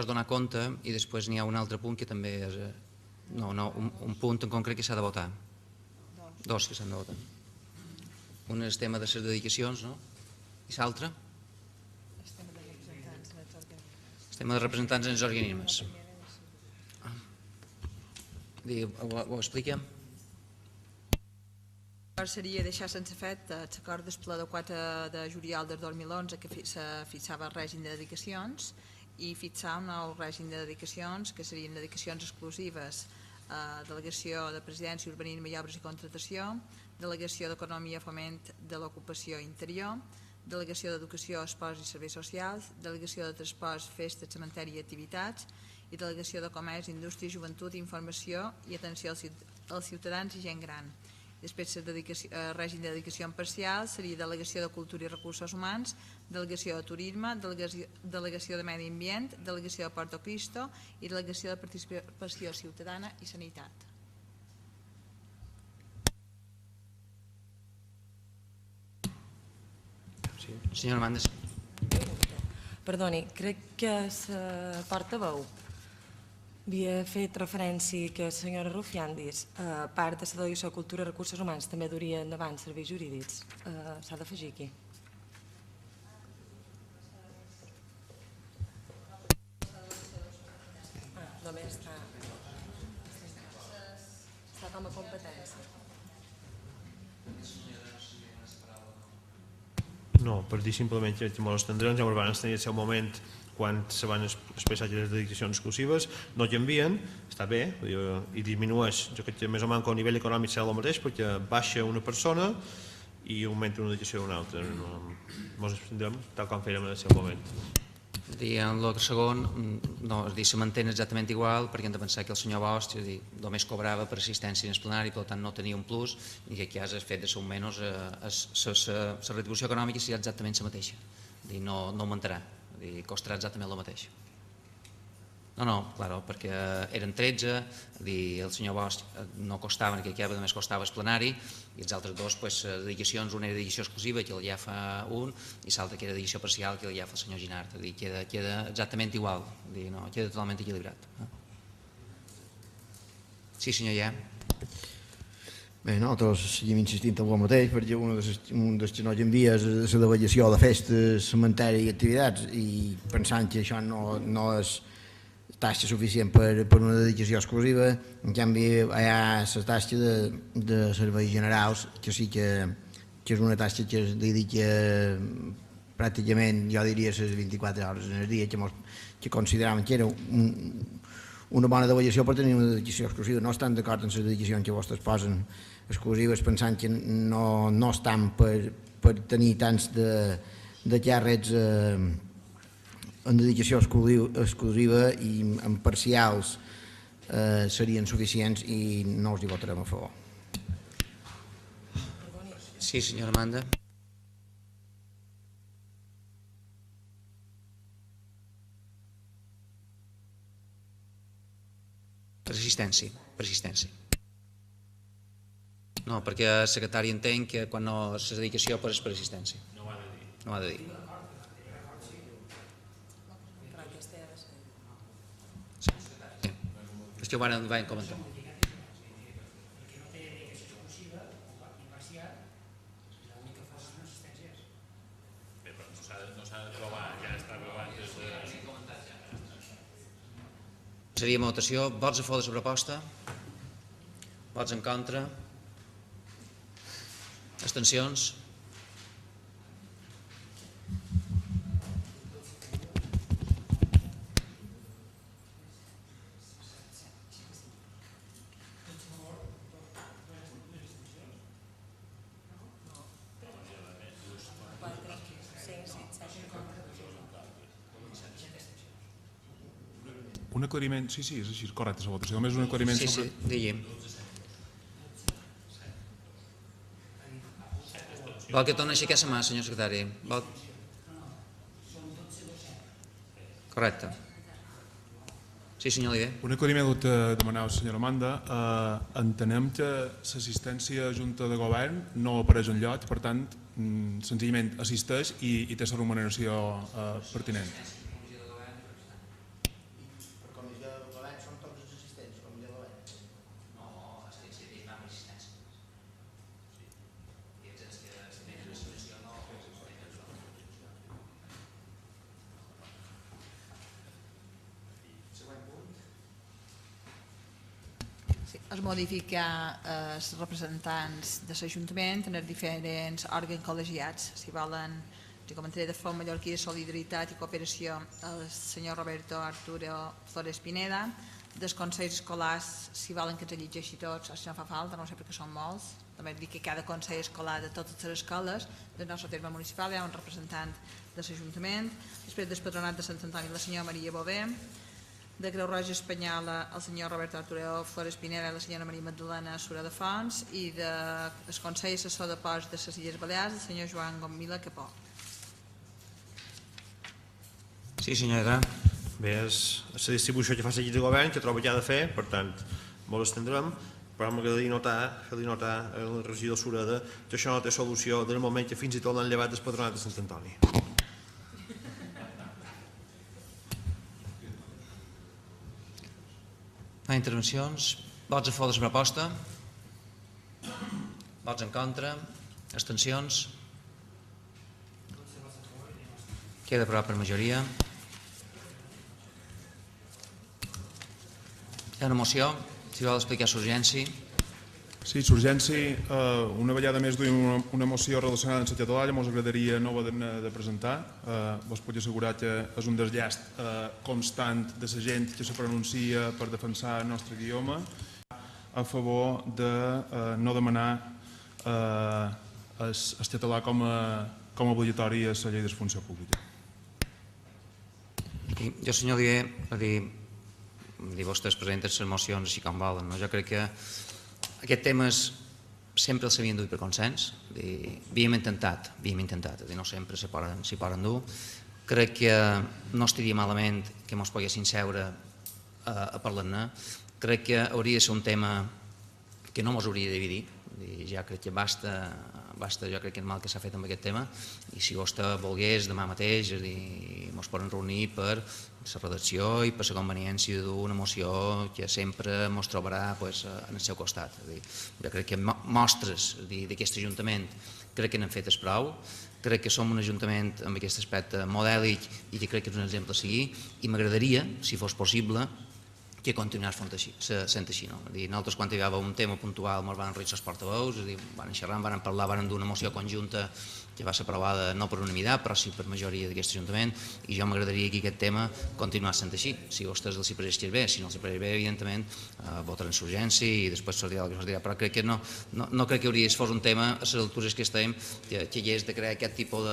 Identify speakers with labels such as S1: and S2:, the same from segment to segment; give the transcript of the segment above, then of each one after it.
S1: es donar compte i després n'hi ha un altre punt que també és... No, un punt en concret que s'ha de votar. Dos que s'han de votar. Un és el tema de les dedicacions, no? I l'altre? El tema de representants en els organismes. Ho expliquem?
S2: Seria deixar sense fet l'acord del ple de 4 de juliol del 2011 que fixava el règim de dedicacions i fixar un nou règim de dedicacions que serien dedicacions exclusives, delegació de presidència, urbanisme i obres i contratació, delegació d'economia, foment de l'ocupació interior, delegació d'educació, esports i serveis socials, delegació de transports, festes, cementeri i activitats i delegació de comerç, indústria, joventut, informació i atenció als ciutadans i gent gran. Després, el règim de dedicació parcial seria delegació de cultura i recursos humans, delegació de turisme, delegació de medi ambient, delegació de Porto Cristo i delegació de participació ciutadana i sanitat.
S1: Senyora Mandes.
S3: Perdoni, crec que la portaveu havia fet referència que la senyora Rufiandis, a part de la delegació de Cultura i Recursos Humans, també duria endavant serveis jurídics. S'ha d'afegir aquí. Només està com a competència.
S4: No, per dir simplement que molt estendrem, ja van tenir el seu moment quan se van expressar les dedicacions exclusives, no canvien, està bé, i disminueix, jo crec que més o menys a nivell econòmic serà el mateix perquè baixa una persona i augmenta una dedicació d'una altra. Ens extendrem tal com fèiem en el seu moment.
S1: En el segon, se mantén exactament igual perquè hem de pensar que el senyor Bosch només cobrava per assistència en el plenari, per tant no tenia un plus i que aquí has fet de ser un menys, la retribució econòmica serà exactament la mateixa, no augmentarà, costarà exactament el mateix. No, claro, perquè eren 13, el senyor Bosch no costava, que aquí només costava el plenari, i els altres dos, dedicacions, una era dedicació exclusiva, que ja fa un, i l'altra que era dedicació parcial, que ja fa el senyor Ginart, queda exactament igual, queda totalment equilibrat. Sí, senyor Llà.
S5: Bé, nosaltres seguim insistint en el mateix, perquè un dels que no canvia és la delegació de festes, cementeri i activitats, i pensant que això no és tasca suficient per una dedicació exclusiva, en canvi hi ha la tasca de serveis generals, que sí que és una tasca que es dedica pràcticament, jo diria, les 24 hores en el dia, que consideràvem que era una bona delegació per tenir una dedicació exclusiva. No estan d'acord amb les dedicacions que vostès posen exclusives, pensant que no estan per tenir tants de càrrecs en dedicació exclusiva i en parcials serien suficients i no els hi votarem a favor.
S1: Sí, senyora Amanda. Persistència. No, perquè el secretari entén que quan no és dedicació és per assistència. No ho ha de dir. És que ho van comentar. Seria votació. Vots a favor de la proposta? Vots en contra? Abstencions?
S6: Un aclariment, sí, és així, correcte, la votació. Només un aclariment sobre...
S1: Sí, digui'm. Vol que torni a aixecar la mà, senyor secretari? Correcte. Sí, senyor Oliver.
S6: Un aclariment que demanava la senyora Amanda. Entenem que l'assistència a Junta de Govern no apareix enlloc, per tant, senzillament assisteix i té la remuneració pertinent.
S2: es modificar els representants de l'Ajuntament en els diferents òrgans col·legiats. Si volen, jo comentaré de Font Mallorquí de Solidaritat i Cooperació el senyor Roberto Arturo Flores Pineda, dels Consells Escolars, si volen que ens llegeixi tots, o si no fa falta, no sé perquè són molts, també dic que cada Consell Escolar de totes les escoles del nostre terme municipal hi ha un representant de l'Ajuntament, després del Patronat de Sant Antoni la senyora Maria Bové, de Creu Roja Espanyola el senyor Roberto Arturo Flores Pineda i la senyora Maria Magdalena Sura de Fons, i del Consell Assessor de Ports de les Illes Balears el senyor Joan Gommila Capó.
S1: Sí, senyor Edgar.
S4: Bé, és la distribució que fa l'equip de govern, que trobo que ha de fer, per tant, molt estendrem, però m'agradaria fer-li notar al regidor Sureda que això no té solució del moment que fins i tot l'han llevat del Patronat de Sant Antoni.
S1: Intervencions. Vots a favor de la proposta? Vots en contra? Abstencions? Queda aprovat per majoria. Hi ha una moció, si vol explicar l'urgència.
S6: Sí, l'urgència, una vegada més duim una moció relacionada amb la catalana, ens agradaria no haver-ne de presentar. Vos puc assegurar que és un desllast constant de la gent que se pronuncia per defensar el nostre idioma a favor de no demanar el català com a obligatori a la llei de funció pública.
S1: Jo, senyor Oliver, vostès presenten les mocions així com volen. Jo crec que aquest tema sempre els s'havien duit per consens. Havíem intentat, no sempre s'hi poden dur. Crec que no estaria malament que ens poguessin seure a parlar-ne. Crec que hauria de ser un tema que no ens hauria de dividir. Ja crec que basta, jo crec que el mal que s'ha fet amb aquest tema, i si vostè volgués demà mateix ens poden reunir per la redacció i per la conveniència d'una moció que sempre ens trobarà en el seu costat. Jo crec que mostres d'aquest Ajuntament crec que n'han fet prou, crec que som un Ajuntament amb aquest aspecte modèlic i que crec que és un exemple a seguir, i m'agradaria, si fos possible, que continués sent així. Nosaltres, quan hi havia un tema puntual, ens van reunir els portaveus, van xerrar, van parlar, van dur una moció conjunta que va ser aprovada no per unanimitat, però sí per majoria d'aquest Ajuntament, i jo m'agradaria que aquest tema continués sent així. Si a vostès els pareix bé, si no els pareix bé, evidentment, votaran l'urgència i després sortirà el que sortirà, però crec que no crec que hauria de fos un tema a les altures que estem, que hi és de crear aquest tipus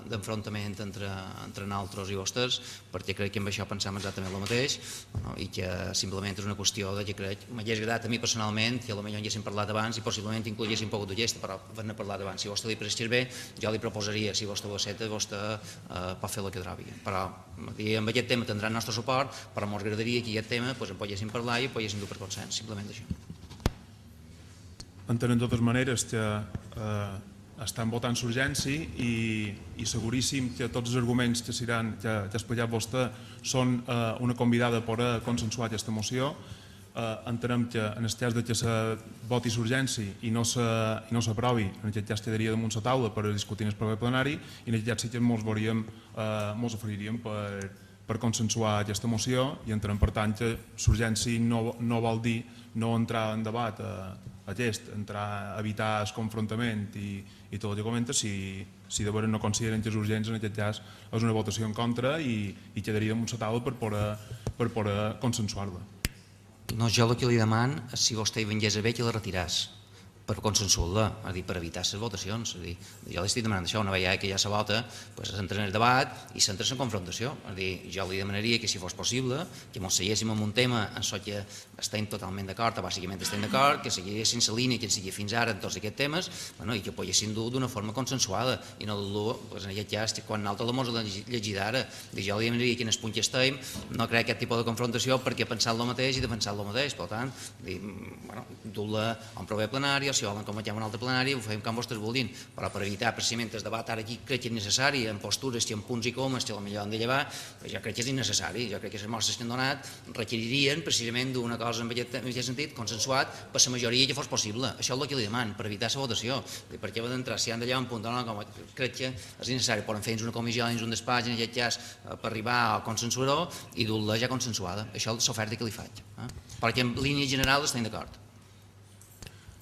S1: d'enfrontament entre nosaltres i vostès, perquè crec que amb això pensem exactament el mateix, i que simplement és una qüestió que crec, m'hagués agradat a mi personalment, que potser en haguéssim parlat abans i possiblement inclús haguéssim pogut d'allesta, però haver-ne parlat abans. Si a vostè li pareix bé, jo li proposaria, si vostè ho accepta, vostè pot fer el que trobi. Però amb aquest tema tindrà el nostre suport, però m'agradaria que aquest tema en poguéssim parlar i ho poguéssim dur per consens, simplement això.
S6: Entenem de totes maneres que estan votant l'urgència i seguríssim que tots els arguments que ha explicat vostè són una convidada per a consensuar aquesta moció. Entenem que en el cas que se voti l'urgència i no s'aprovi, en aquest cas quedaria damunt la taula per discutir en el proper plenari, i en aquest cas sí que ens oferiríem per consensuar aquesta moció, i entenem per tant que l'urgència no vol dir no entrar en debat entrar a evitar el confrontament i tot el que comenta. Si de veres no consideren que és urgent, en aquest cas és una votació en contra i quedaria damunt la taula per poder consensuar-la.
S1: No, jo el que li demano és, si vostè hi vengués a bé, que la retiràs per consensuar-la, per evitar les votacions. Jo li estic demanant això, una vegada que ja se vota, s'entra en el debat i s'entra en confrontació. Jo li demanaria que, si fos possible, que ens seguéssim en un tema en el que estem totalment d'acord, bàsicament estem d'acord, que seguéssim la línia que ens sigui fins ara en tots aquests temes, i que ho poguéssim dur d'una forma consensuada, i no dur, en aquest cas, quan nosaltres l'hem llegit ara, jo li demanaria que en el punt que estem no crear aquest tipus de confrontació, perquè pensar el mateix i defensar el mateix. Per tant, dur-la a un proper plenari, si volen convoquem un altre plenari, ho fem com vostès vulguin, però per evitar precisament el debat ara aquí crec que és necessari, en postures i en punts i comes que potser han de llevar, jo crec que és innecessari. Jo crec que les mostres que han donat requeririen precisament d'una cosa en aquest sentit, consensuat per la majoria que fos possible. Això és el que li deman, per evitar la votació. Per què va d'entrar, si han de llevar un punt o no, crec que és necessari. Poden fer una comissió dins un despatx, en aquest cas, per arribar a consensuar-ho i dur-la ja consensuada. Això és l'oferta que li faig. Perquè en línia general estem d'acord.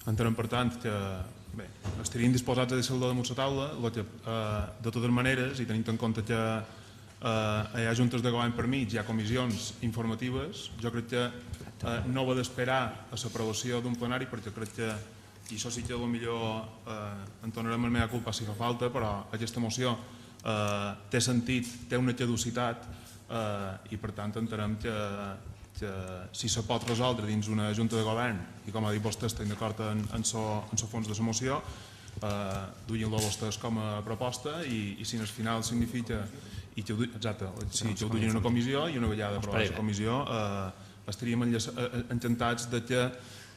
S6: Entenem, per tant, que estaríem disposats a deixar-lo damunt la taula, de totes maneres, i tenint en compte que hi ha juntes de govern per mig, hi ha comissions informatives, jo crec que no va d'esperar a l'aprovació d'un plenari, perquè crec que, i això sí que potser entonarem la meva culpa si fa falta, però aquesta moció té sentit, té una caducitat, i per tant entenem que si se pot resoldre dins una junta de govern, i com ha dit vostè, estem d'acord en el fons de la moció, duien-lo vostès com a proposta, i si al final significa exacte, si ho duien a una comissió, i una vegada aprovada la comissió estaríem encantats de que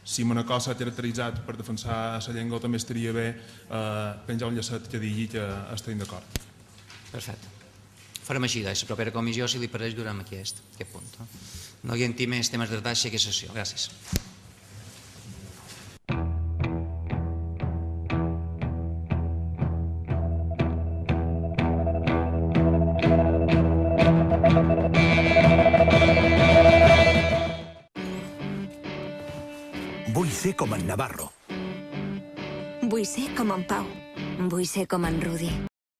S6: si una cosa s'ha caracteritzat per defensar la llengua també estaria bé penjar un llacet que digui que estem d'acord.
S1: Perfecte. Farem així, la propera comissió, si li pareix, durant aquest punt. No hi ha més temes de detall, aixequi sessió. Gràcies.
S7: Vull ser com en Navarro.
S8: Vull ser com en Pau. Vull ser com en Rudi.